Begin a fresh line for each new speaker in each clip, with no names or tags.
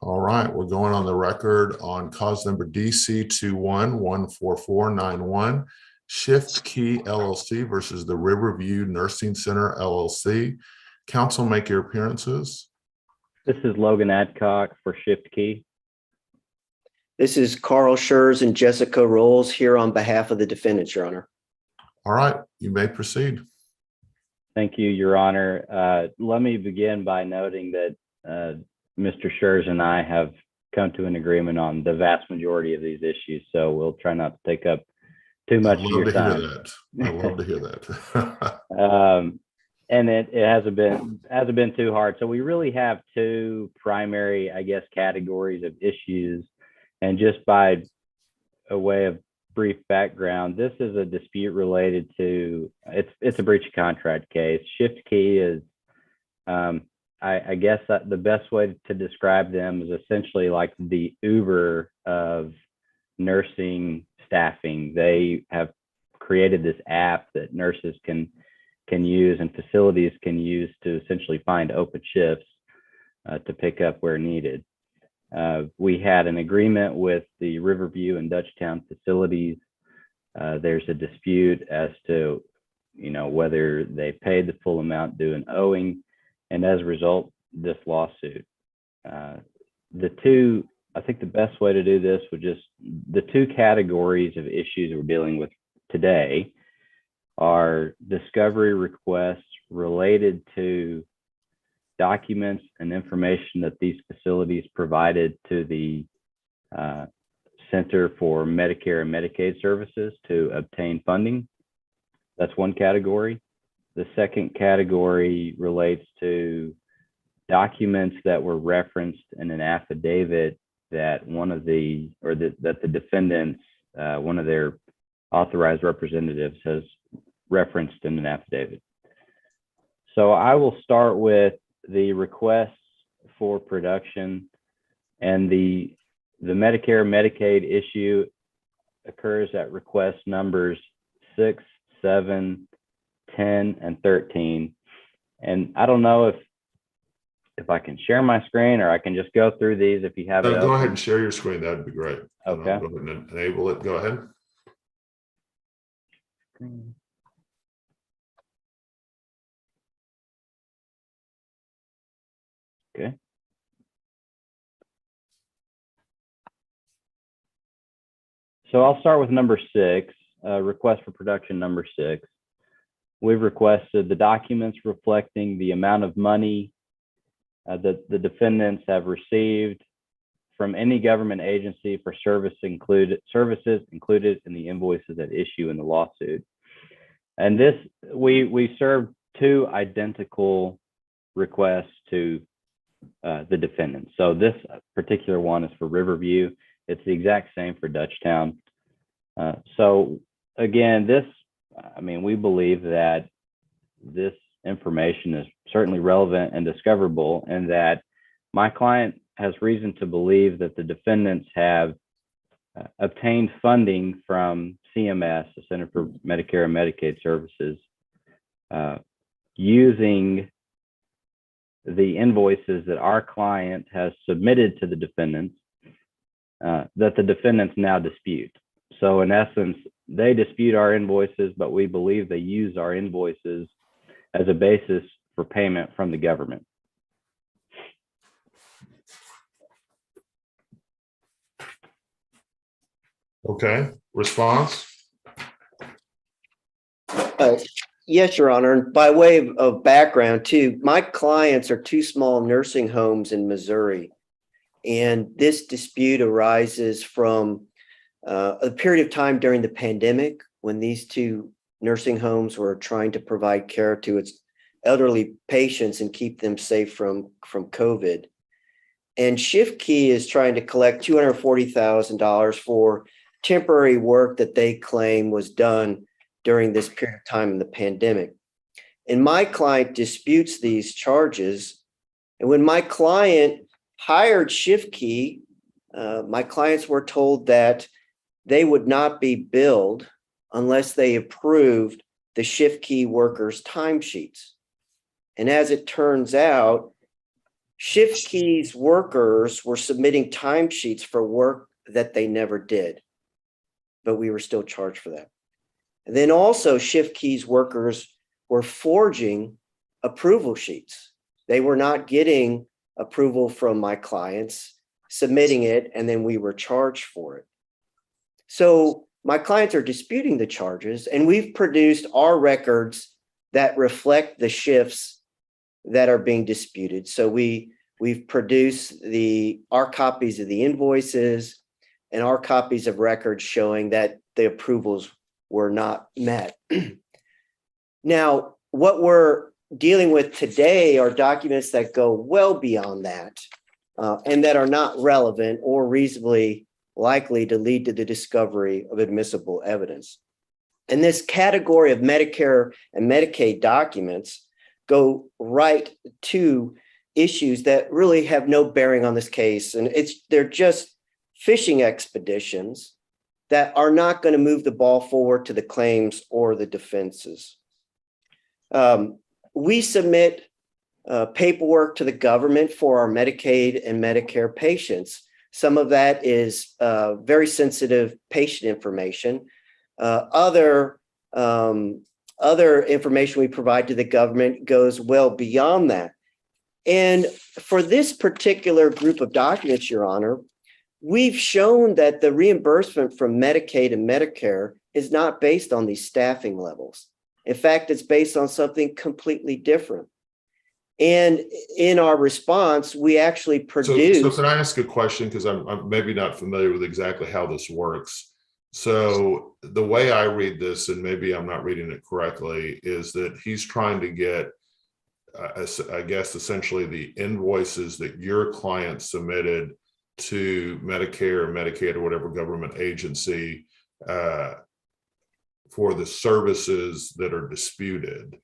All right, we're going on the record on cause number DC 21144491, Shift Key LLC versus the Riverview Nursing Center LLC. Counsel, make your appearances.
This is Logan Adcock for Shift Key.
This is Carl Schurz and Jessica Rolls here on behalf of the defendants, Your Honor.
All right, you may proceed.
Thank you, Your Honor. Let me begin by noting that Mr. Schurz and I have come to an agreement on the vast majority of these issues, so we'll try not to take up too much of your time.
I'd love to hear that.
And it hasn't been too hard. So we really have two primary, I guess, categories of issues. And just by a way of brief background, this is a dispute related to it's a breach of contract case. Shift Key is I guess the best way to describe them is essentially like the Uber of nursing staffing. They have created this app that nurses can use and facilities can use to essentially find open shifts to pick up where needed. We had an agreement with the Riverview and Dutchtown facilities. There's a dispute as to, whether they paid the full amount due and owing, and as a result, this lawsuit. I think the best way to do this would just, the two categories of issues we're dealing with today are discovery requests related to documents and information that these facilities provided to the Center for Medicare and Medicaid Services to obtain funding. That's one category. The second category relates to documents that were referenced in an affidavit that that the defendants, one of their authorized representatives has referenced in an affidavit. So I will start with the requests for production, and the Medicare Medicaid issue occurs at request numbers 6, 7, 10, and 13. And I don't know if I can share my screen or I can just go through these if you have it.
Go ahead and share your screen. That'd be great.
Okay.
Go ahead and enable it. Go ahead.
Okay. So I'll start with number 6, request for production number 6. We've requested the documents reflecting the amount of money that the defendants have received from any government agency for services included in the invoices at issue in the lawsuit. And this, we served two identical requests to the defendants. So this particular one is for Riverview. It's the exact same for Dutchtown. So again, we believe that this information is certainly relevant and discoverable, and that my client has reason to believe that the defendants have obtained funding from CMS, the Center for Medicare and Medicaid Services, using the invoices that our client has submitted to the defendants, that the defendants now dispute. So in essence, they dispute our invoices, but we believe they use our invoices as a basis for payment from the government.
Okay, response?
Yes, Your Honor. And by way of background too, my clients are two small nursing homes in Missouri. And this dispute arises from a period of time during the pandemic when these two nursing homes were trying to provide care to its elderly patients and keep them safe from COVID. And Shift Key is trying to collect $240,000 for temporary work that they claim was done during this period of time in the pandemic. And my client disputes these charges. And when my client hired Shift Key, my clients were told that they would not be billed unless they approved the Shift Key workers' timesheets. And as it turns out, Shift Key's workers were submitting timesheets for work that they never did, but we were still charged for that. And then also Shift Key's workers were forging approval sheets. They were not getting approval from my clients, submitting it, and then we were charged for it. So my clients are disputing the charges, and we've produced our records that reflect the shifts that are being disputed. So we've produced our copies of the invoices and our copies of records showing that the approvals were not met. Now, what we're dealing with today are documents that go well beyond that and that are not relevant or reasonably likely to lead to the discovery of admissible evidence. And this category of Medicare and Medicaid documents go right to issues that really have no bearing on this case. And they're just fishing expeditions that are not going to move the ball forward to the claims or the defenses. We submit paperwork to the government for our Medicaid and Medicare patients. Some of that is very sensitive patient information. Other information we provide to the government goes well beyond that. And for this particular group of documents, Your Honor, we've shown that the reimbursement from Medicaid and Medicare is not based on these staffing levels. In fact, it's based on something completely different. And in our response, we actually produced.
So can I ask a question? Because I'm maybe not familiar with exactly how this works. So the way I read this, and maybe I'm not reading it correctly, is that he's trying to get, I guess, essentially the invoices that your client submitted to Medicare or Medicaid or whatever government agency for the services that are disputed.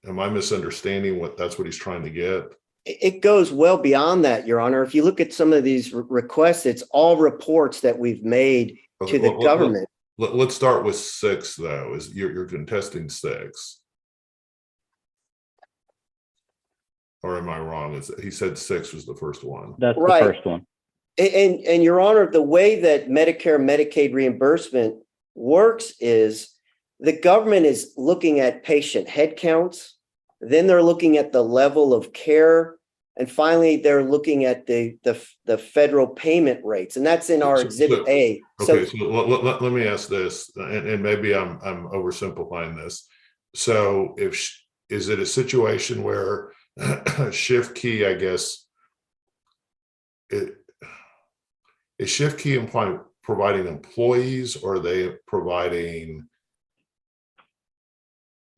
Am I misunderstanding that's what he's trying to get?
It goes well beyond that, Your Honor. If you look at some of these requests, it's all reports that we've made to the government.
Let's start with 6, though. You're contesting 6. Or am I wrong? He said 6 was the first one.
That's
right.
The first one.
And Your Honor, the way that Medicare and Medicaid reimbursement works is the government is looking at patient head counts, then they're looking at the level of care, and finally they're looking at the federal payment rates, and that's in our Exhibit A.
Okay, so let me ask this, and maybe I'm oversimplifying this. So is it a situation where Shift Key, I guess, is Shift Key providing employees, or are they providing?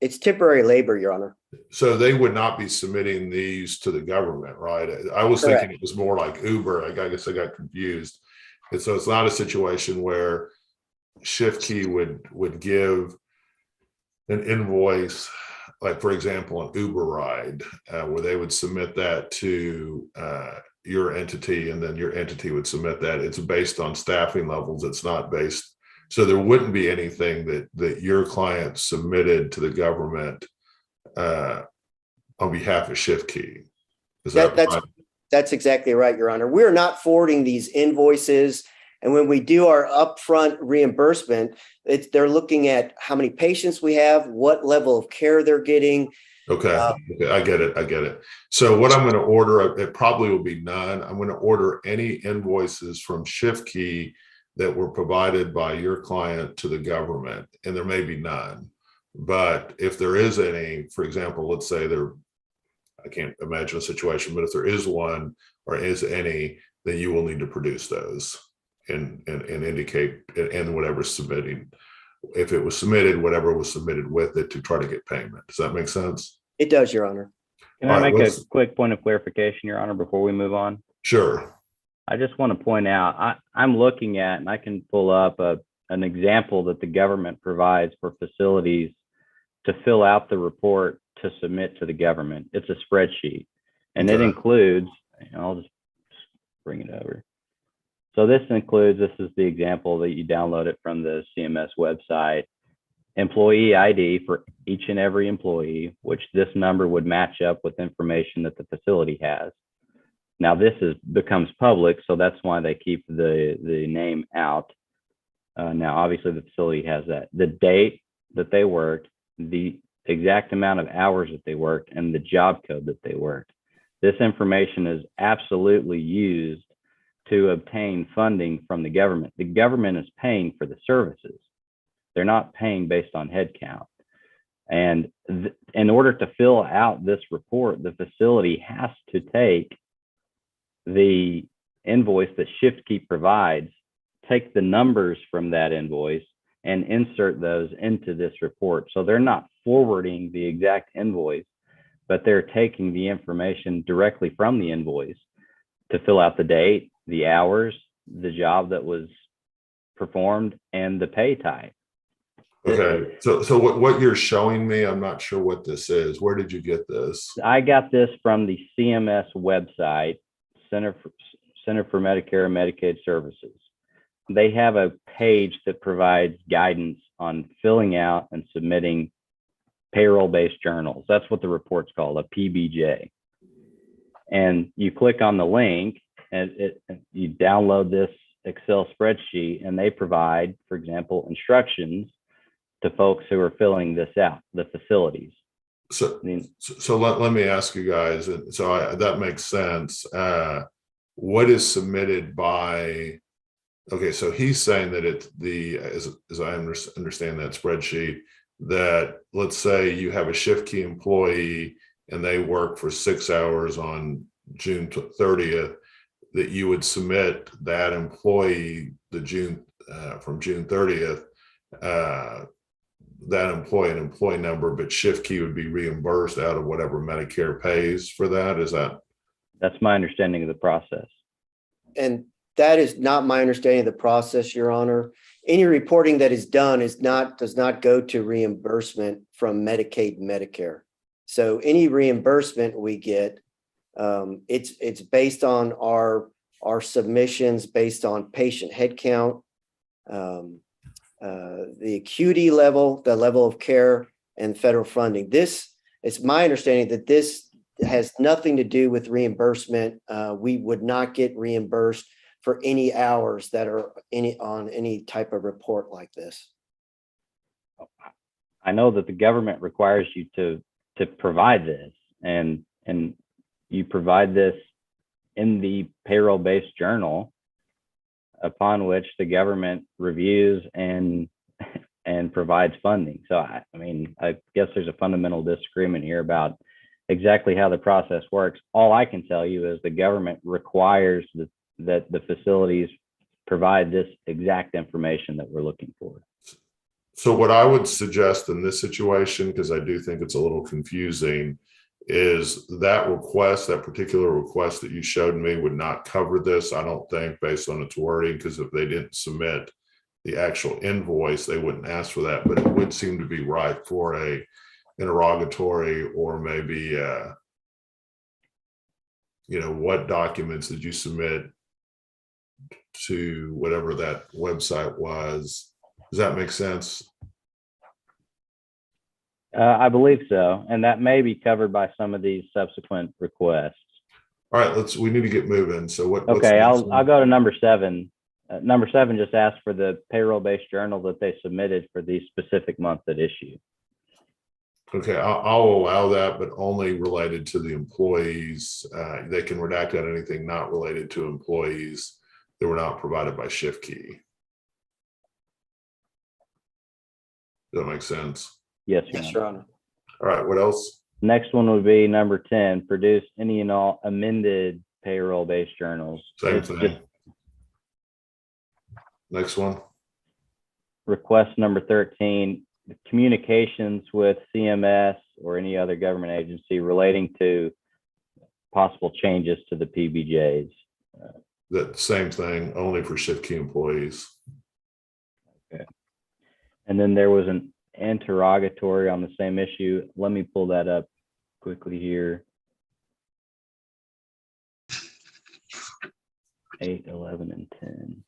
It's temporary labor, Your Honor.
So they would not be submitting these to the government, right? I was
Correct.
thinking it was more like Uber. I guess I got confused. And so it's not a situation where Shift Key would give an invoice, like, for example, an Uber ride, where they would submit that to your entity, and then your entity would submit that. It's based on staffing levels. It's not based. So there wouldn't be anything that your client submitted to the government on behalf of Shift Key.
That's exactly right, Your Honor. We're not forwarding these invoices. And when we do our upfront reimbursement, they're looking at how many patients we have, what level of care they're getting.
Okay, I get it. So what I'm going to order, it probably will be none. I'm going to order any invoices from Shift Key that were provided by your client to the government, and there may be none. But if there is any, for example, let's say I can't imagine a situation, but if there is one or is any, then you will need to produce those and indicate and whatever's submitting. If it was submitted, whatever was submitted with it to try to get payment. Does that make sense?
It does, Your Honor.
Can I make a quick point of clarification, Your Honor, before we move on?
Sure.
I just want to point out, I'm looking at, and I can pull up an example that the government provides for facilities to fill out the report to submit to the government. It's a spreadsheet, and it includes, I'll just bring it over. So this is the example that you download it from the CMS website. employee ID for each and every employee, which this number would match up with information that the facility has. Now this becomes public, so that's why they keep the name out. Now, obviously, the facility has that. The date that they worked, the exact amount of hours that they worked, and the job code that they worked. This information is absolutely used to obtain funding from the government. The government is paying for the services. They're not paying based on head count. And in order to fill out this report, the facility has to take the invoice that ShiftKey provides, take the numbers from that invoice and insert those into this report. So they're not forwarding the exact invoice, but they're taking the information directly from the invoice to fill out the date, the hours, the job that was performed, and the pay type.
Okay, so what you're showing me, I'm not sure what this is. Where did you get this?
I got this from the CMS website, Center for Medicare and Medicaid Services. They have a page that provides guidance on filling out and submitting payroll-based journals. That's what the report's called, a PBJ. And you click on the link and you download this Excel spreadsheet, and they provide, for example, instructions to folks who are filling this out, the facilities.
So let me ask you guys, that makes sense. What is submitted by, okay, so he's saying that it's as I understand that spreadsheet, that let's say you have a ShiftKey employee and they work for 6 hours on June 30th, that you would submit that employee from June 30th, that employee and employee number, but ShiftKey would be reimbursed out of whatever Medicare pays for that. Is that?
That's my understanding of the process.
And that is not my understanding of the process, Your Honor. Any reporting that is done does not go to reimbursement from Medicaid and Medicare. So any reimbursement we get, it's based on our submissions, based on patient headcount, the acuity level, the level of care, and federal funding. It's my understanding that this has nothing to do with reimbursement. We would not get reimbursed for any hours that are on any type of report like this.
I know that the government requires you to provide this, and you provide this in the payroll-based journal, upon which the government reviews and provides funding. So I guess there's a fundamental disagreement here about exactly how the process works. All I can tell you is the government requires that the facilities provide this exact information that we're looking for.
So what I would suggest in this situation, because I do think it's a little confusing, is that particular request that you showed me would not cover this, I don't think, based on its wording, because if they didn't submit the actual invoice, they wouldn't ask for that. But it would seem to be right for a interrogatory, or maybe what documents did you submit to whatever that website was. Does that make sense?
I believe so, and that may be covered by some of these subsequent requests.
All right, we need to get moving. So what?
Okay, I'll go to number 7. Number 7 just asked for the payroll-based journal that they submitted for the specific month at issue.
Okay, I'll allow that, but only related to the employees. They can redact out anything not related to employees that were not provided by ShiftKey. Does that make sense?
Yes,
Your Honor.
All right, what else?
Next one would be number 10, produce any and all amended payroll-based journals.
Same thing. Next one.
Request number 13, communications with CMS or any other government agency relating to possible changes to the PBJs.
That same thing, only for ShiftKey employees.
Okay. And then there was an interrogatory on the same issue. Let me pull that up quickly here. 8, 11, and 10.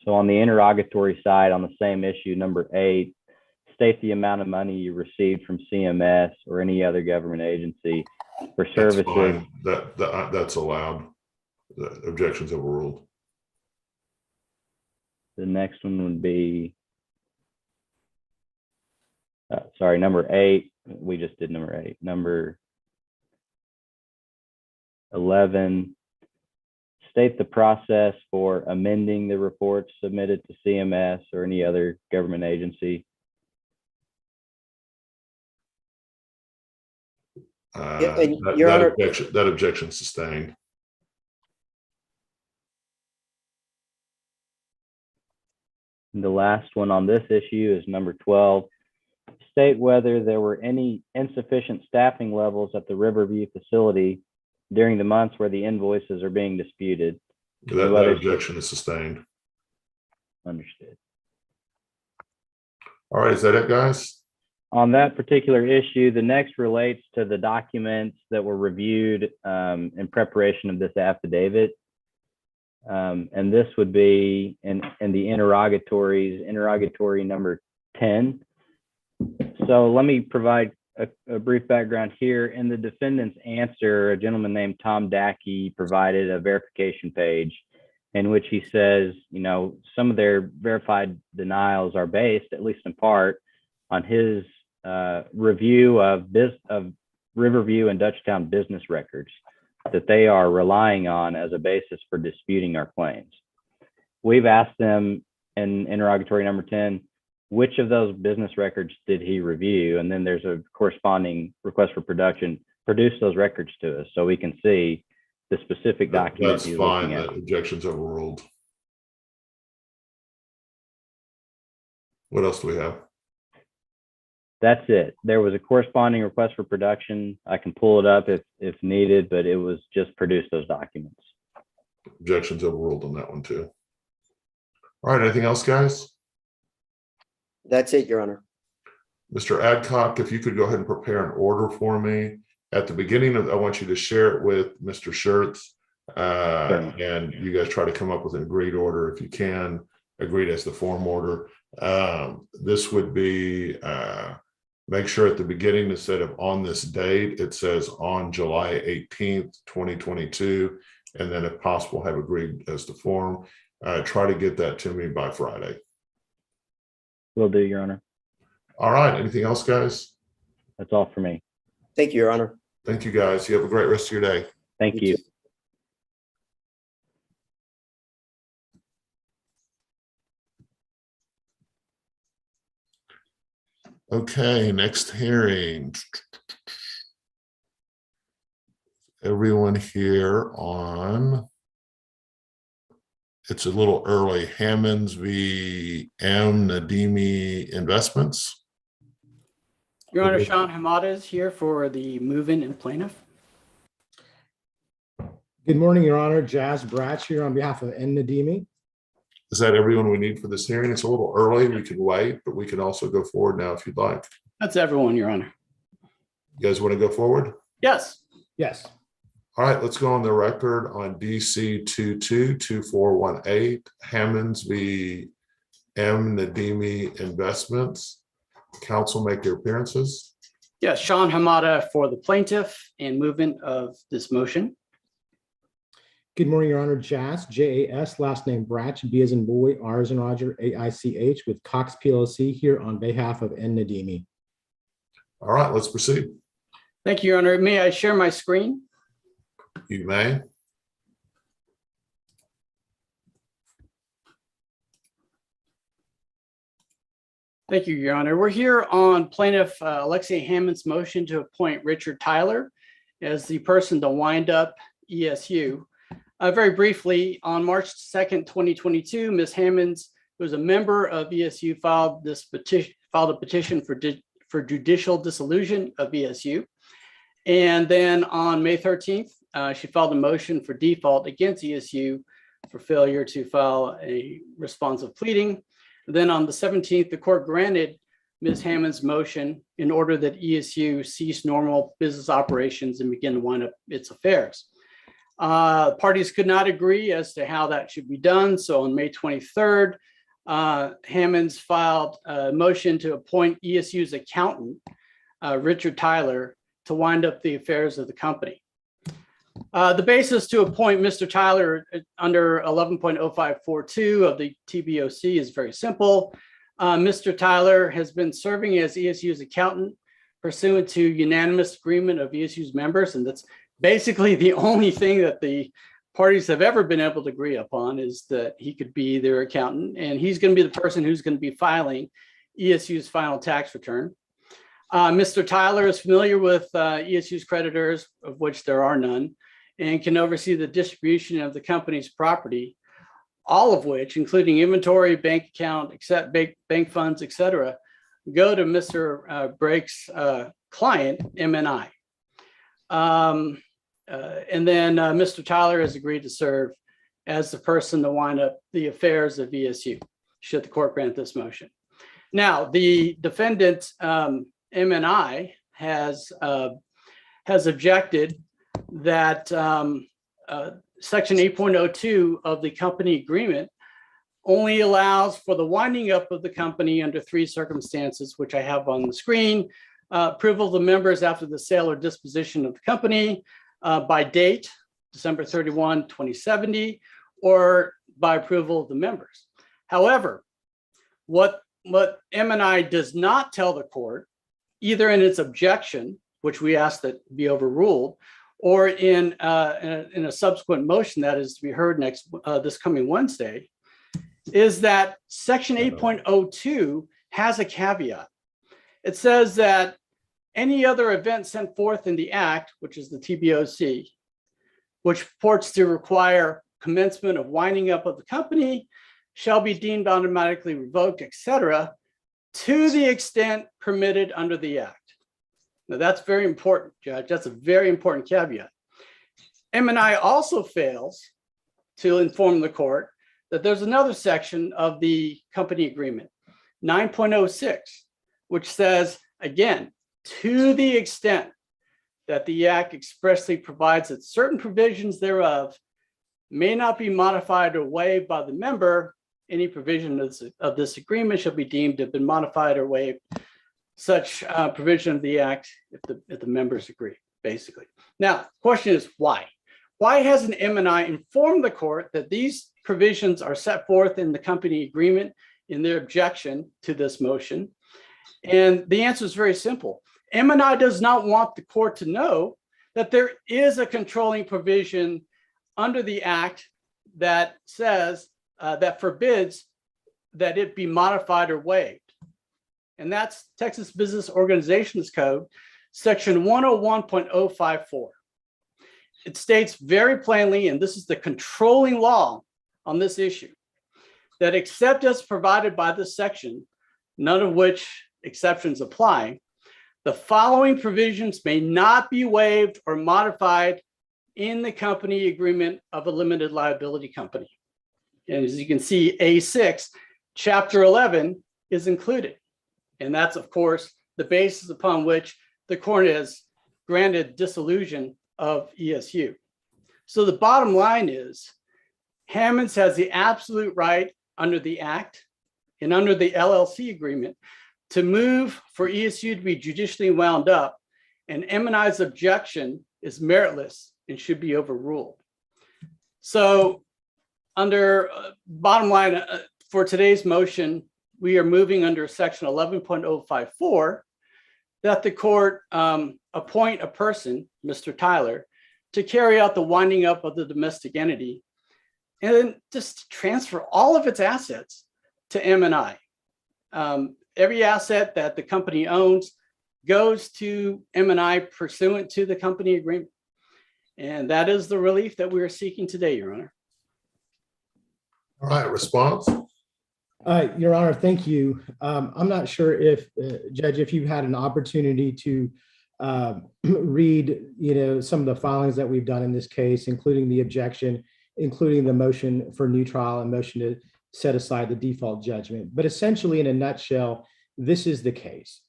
So on the interrogatory side, on the same issue, number 8, state the amount of money you received from CMS or any other government agency for
That's
services.
fine. That's allowed. The objections overruled.
The next one would be, sorry, number 8. We just did number 8. Number 11, state the process for amending the reports submitted to CMS or any other government agency.
Your Honor,
that objection sustained.
And the last one on this issue is number 12. State whether there were any insufficient staffing levels at the Riverview facility during the months where the invoices are being disputed.
That objection is sustained.
Understood.
All right, is that it, guys?
On that particular issue, the next relates to the documents that were reviewed in preparation of this affidavit. And this would be in the interrogatories, interrogatory number 10. So let me provide a brief background here. In the defendant's answer, a gentleman named Tom Dackey provided a verification page in which he says, you know, some of their verified denials are based, at least in part, on his review of Riverview and Dutchtown business records that they are relying on as a basis for disputing our claims. We've asked them in interrogatory number 10, which of those business records did he review? And then there's a corresponding request for production. Produce those records to us so we can see the specific document.
That's fine. That objection's overruled. What else do we have?
That's it. There was a corresponding request for production. I can pull it up if needed, but it was just produce those documents.
Objections overruled on that one too. All right, anything else, guys?
that's it, Your Honor.
Mr. Adcock, if you could go ahead and prepare an order for me. At the beginning of, I want you to share it with Mr. Schertz, and you guys try to come up with an agreed order if you can, agreed as the form order. This would be, make sure at the beginning, instead of on this date, it says on July 18th, 2022, and then if possible, have agreed as the form. Try to get that to me by Friday.
Will do, Your Honor.
All right, anything else, guys?
That's all for me.
Thank you, Your Honor.
Thank you, guys. You have a great rest of your day.
Thank you.
too.
Okay, next hearing. Everyone here on, it's a little early, Hammonds v. M. Nadimi Investments.
Your Honor, Sean Hamada is here for the move-in and plaintiff.
Good morning, Your Honor. Jazz Bratch here on behalf of N. Nadimi.
Is that everyone we need for this hearing? It's a little early. We can wait, but we can also go forward now if you'd like.
That's everyone, Your Honor.
You guys want to go forward?
Yes.
Yes.
All right, let's go on the record on DC 222418, Hammonds v. M. Nadimi Investments. Counsel, make your appearances.
Yes, Sean Hamada for the plaintiff and movement of this motion.
Good morning, Your Honor. Jazz, J-A-S, last name Bratch, B as in boy, R as in Roger, A-I-C-H, with Cox PLC here on behalf of N. Nadimi.
All right, let's proceed.
Thank you, Your Honor. May I share my screen?
You may.
Thank you, Your Honor. We're here on plaintiff Alexei Hammond's motion to appoint Richard Tyler as the person to wind up ESU. Very briefly, on March 2nd, 2022, Ms. Hammonds, who was a member of ESU, filed a petition for judicial dissolution of ESU. And then on May 13th, she filed a motion for default against ESU for failure to file a responsive pleading. Then on the 17th, the court granted Ms. Hammond's motion in order that ESU cease normal business operations and begin to wind up its affairs. Parties could not agree as to how that should be done. So on May 23rd, Hammonds filed a motion to appoint ESU's accountant, Richard Tyler, to wind up the affairs of the company. The basis to appoint Mr. Tyler under 11.0542 of the TBOC is very simple. Mr. Tyler has been serving as ESU's accountant pursuant to unanimous agreement of ESU's members, and that's basically the only thing that the parties have ever been able to agree upon, is that he could be their accountant, and he's going to be the person who's going to be filing ESU's final tax return. Mr. Tyler is familiar with ESU's creditors, of which there are none, and can oversee the distribution of the company's property, all of which, including inventory, bank account, except bank funds, etc., go to Mr. Brake's client, MNI. And then Mr. Tyler has agreed to serve as the person to wind up the affairs of ESU, should the court grant this motion. Now, the defendant, MNI, has objected that Section 8.02 of the company agreement only allows for the winding up of the company under three circumstances, which I have on the screen: approval of the members after the sale or disposition of the company, by date, December 31, 2070, or by approval of the members. However, what M&I does not tell the court, either in its objection, which we ask that be overruled, or in a subsequent motion that is to be heard this coming Wednesday, is that Section 8.02 has a caveat. It says that any other event sent forth in the Act, which is the TBOC, which purports to require commencement of winding up of the company, shall be deemed automatically revoked, etc., to the extent permitted under the Act. Now, that's very important, Judge. That's a very important caveat. M&I also fails to inform the court that there's another section of the company agreement, 9.06, which says, again, to the extent that the Act expressly provides that certain provisions thereof may not be modified or waived by the member, any provision of this agreement shall be deemed to have been modified or waived, such provision of the Act if the members agree, basically. Now, the question is why? Why hasn't M&I informed the court that these provisions are set forth in the company agreement in their objection to this motion? And the answer is very simple. M&I does not want the court to know that there is a controlling provision under the Act that says, that forbids that it be modified or waived. And that's Texas Business Organizations Code, Section 101.054. It states very plainly, and this is the controlling law on this issue, that except as provided by this section, none of which exceptions apply, the following provisions may not be waived or modified in the company agreement of a limited liability company. And as you can see, A6, Chapter 11 is included. And that's, of course, the basis upon which the court has granted dissolution of ESU. So the bottom line is, Hammonds has the absolute right under the Act and under the LLC agreement to move for ESU to be judicially wound up, and M&I's objection is meritless and should be overruled. So under bottom line, for today's motion, we are moving under Section 11.054 that the court appoint a person, Mr. Tyler, to carry out the winding up of the domestic entity and then just transfer all of its assets to M&I. Every asset that the company owns goes to M&I pursuant to the company agreement. And that is the relief that we are seeking today, Your Honor.
All right, response?
Your Honor, thank you. I'm not sure if, Judge, if you've had an opportunity to read, some of the filings that we've done in this case, including the objection, including the motion for new trial and motion to set aside the default judgment. But essentially, in a nutshell, this is the case.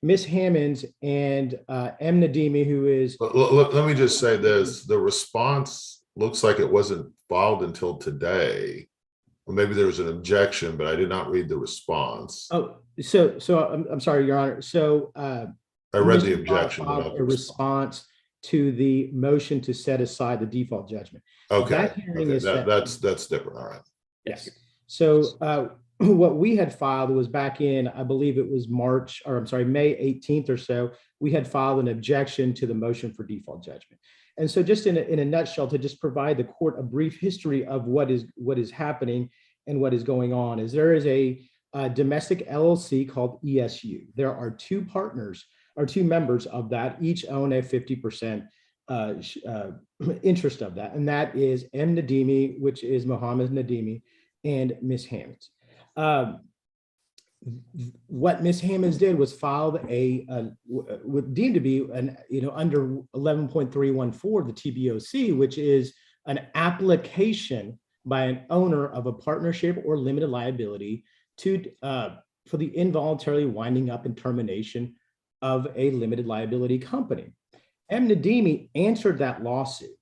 Miss Hammonds and M. Nadimi, who is
Let me just say this, the response looks like it wasn't filed until today. Or maybe there was an objection, but I did not read the response.
I'm sorry, Your Honor. So
I read the
Mr. Hamada
objection, but
filed
not
a
the response.
response to the motion to set aside the default judgment.
Okay,
That hearing
okay,
is set.
that's different. All right.
Yes. So what we had filed was back in, I believe it was May 18th or so, we had filed an objection to the motion for default judgment. And so just in a nutshell, to just provide the court a brief history of what is happening and what is going on, is there is a domestic LLC called ESU. There are two partners or two members of that, each own a 50% interest of that. And that is M. Nadimi, which is Mohammed Nadimi, and Miss Hammonds. What Miss Hammonds did was filed what deemed to be under 11.314, the TBOC, which is an application by an owner of a partnership or limited liability for the involuntarily winding up and termination of a limited liability company. M. Nadimi answered that lawsuit.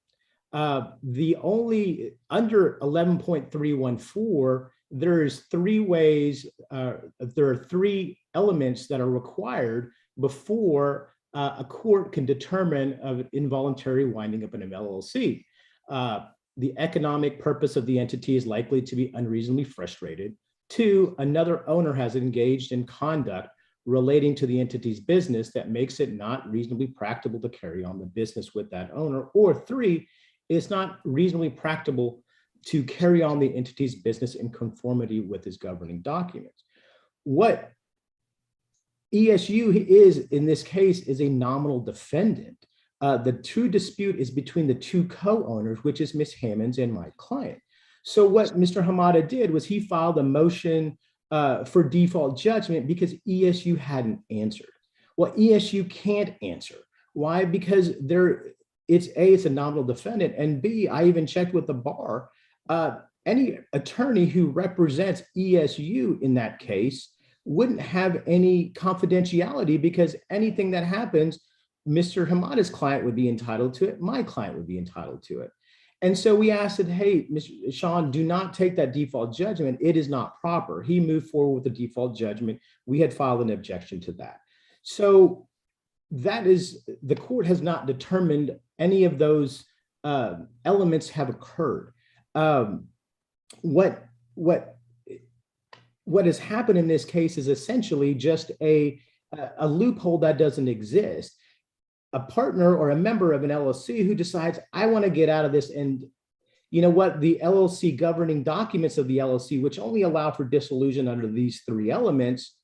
The only under 11.314, there's three ways, there are three elements that are required before a court can determine of involuntary winding up in an LLC. The economic purpose of the entity is likely to be unreasonably frustrated. Two, another owner has engaged in conduct relating to the entity's business that makes it not reasonably practicable to carry on the business with that owner. Or three, it's not reasonably practicable to carry on the entity's business in conformity with its governing documents. What ESU is in this case is a nominal defendant. The true dispute is between the two co-owners, which is Ms. Hammonds and my client. So what Mr. Hamada did was he filed a motion for default judgment because ESU hadn't answered. Well, ESU can't answer. Why? Because it's a nominal defendant, and B, I even checked with the bar. Any attorney who represents ESU in that case wouldn't have any confidentiality, because anything that happens, Mr. Hamada's client would be entitled to it, my client would be entitled to it. And so we asked that, hey, Mr. Sean, do not take that default judgment. It is not proper. He moved forward with the default judgment. We had filed an objection to that. So that is, the court has not determined any of those elements have occurred. What has happened in this case is essentially just a loophole that doesn't exist. A partner or a member of an LLC who decides, I want to get out of this, and you know what, the LLC governing documents of the LLC, which only allow for dissolution under these three elements,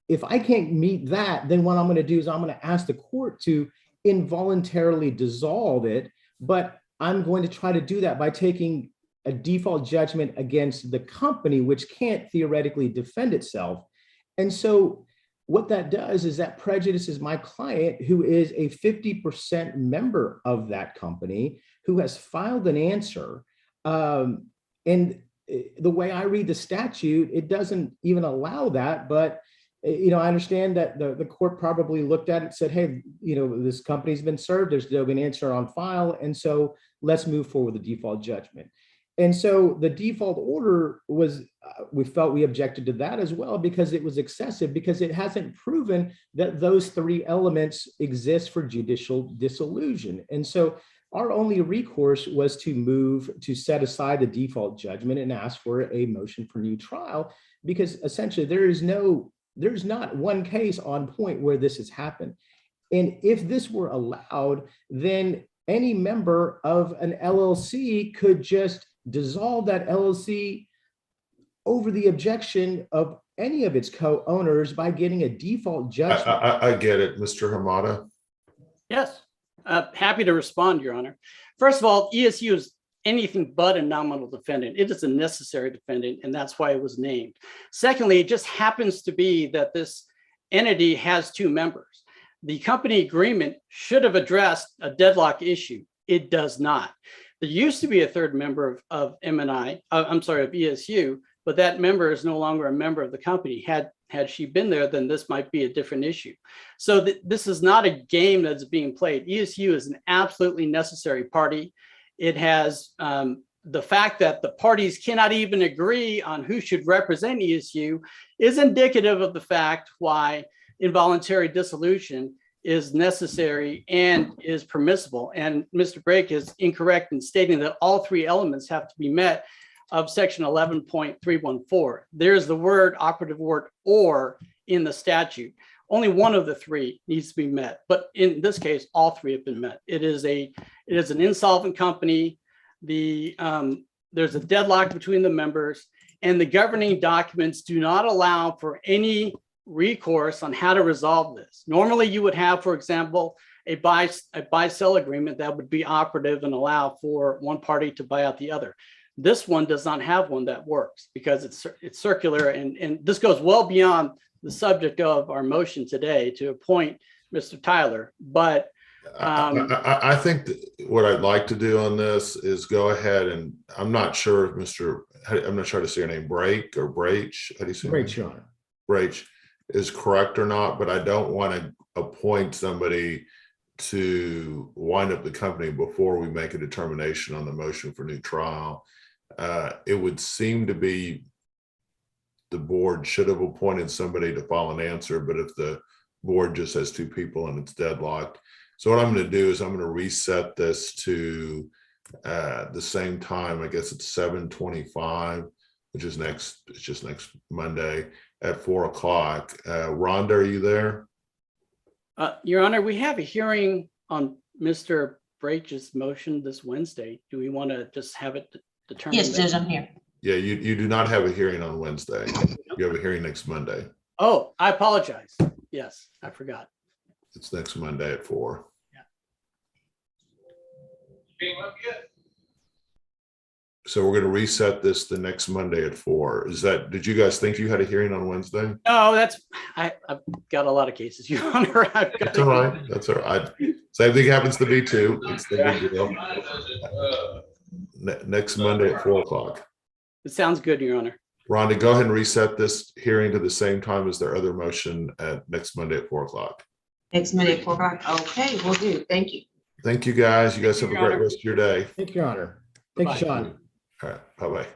if I can't meet that, then what I'm going to do is I'm going to ask the court to involuntarily dissolve it, but I'm going to try to do that by taking a default judgment against the company, which can't theoretically defend itself. And so what that does is that prejudices my client, who is a 50% member of that company, who has filed an answer. And the way I read the statute, it doesn't even allow that. But I understand that the court probably looked at it and said, hey, this company's been served, there's no an answer on file, and so let's move forward with the default judgment. And so the default order was, we objected to that as well, because it was excessive, because it hasn't proven that those three elements exist for judicial dissolution. And so our only recourse was to move to set aside the default judgment and ask for a motion for new trial, because essentially there's not one case on point where this has happened. And if this were allowed, then any member of an LLC could just dissolve that LLC over the objection of any of its co-owners by getting a default judgment.
I get it, Mr. Hamada.
Yes, happy to respond, Your Honor. First of all, ESU is anything but a nominal defendant. It is a necessary defendant, and that's why it was named. Secondly, it just happens to be that this entity has two members. The company agreement should have addressed a deadlock issue. It does not. There used to be a third member of M&I, I'm sorry, of ESU, but that member is no longer a member of the company. Had she been there, then this might be a different issue. So this is not a game that's being played. ESU is an absolutely necessary party. It has the fact that the parties cannot even agree on who should represent ESU is indicative of the fact why involuntary dissolution is necessary and is permissible. And Mr. Brake is incorrect in stating that all three elements have to be met of section 11.314. There's the word, operative word, or in the statute. Only one of the three needs to be met. But in this case, all three have been met. It is an insolvent company. There's a deadlock between the members, and the governing documents do not allow for any recourse on how to resolve this. Normally, you would have, for example, a buy-sell agreement that would be operative and allow for one party to buy out the other. This one does not have one that works because it's circular, and this goes well beyond the subject of our motion today to appoint Mr. Tyler. But
I think that what I'd like to do on this is go ahead and I'm not sure if I'm not sure how to say your name, Brake or Brach. How do you say
Great, Your Honor.
Brach is correct or not, but I don't want to appoint somebody to wind up the company before we make a determination on the motion for new trial. It would seem to be the board should have appointed somebody to file an answer, but if the board just has two people and it's deadlocked. So what I'm going to do is I'm going to reset this to the same time. I guess it's 7:25, which is just next Monday at 4 o'clock. Rhonda, are you there?
Your Honor, we have a hearing on Mr. Brake's motion this Wednesday. Do we want to just have it determined?
Yes, Judge, I'm here.
Yeah, you do not have a hearing on Wednesday. You have a hearing next Monday.
Oh, I apologize. Yes, I forgot.
It's next Monday at 4. So we're going to reset this the next Monday at 4. Did you guys think you had a hearing on Wednesday?
No, I've got a lot of cases, Your Honor.
That's all right. That's all right. Same thing happens to me too. It's the big deal. Next Monday at 4 o'clock.
It sounds good, Your Honor.
Rhonda, go ahead and reset this hearing to the same time as their other motion at next Monday at 4 o'clock.
Next Monday at 4 o'clock. Okay, will do. Thank you.
Thank you, guys. You guys have a great rest of your day.
Thank you, Your Honor. Thank you, Sean.
All right. Bye-bye.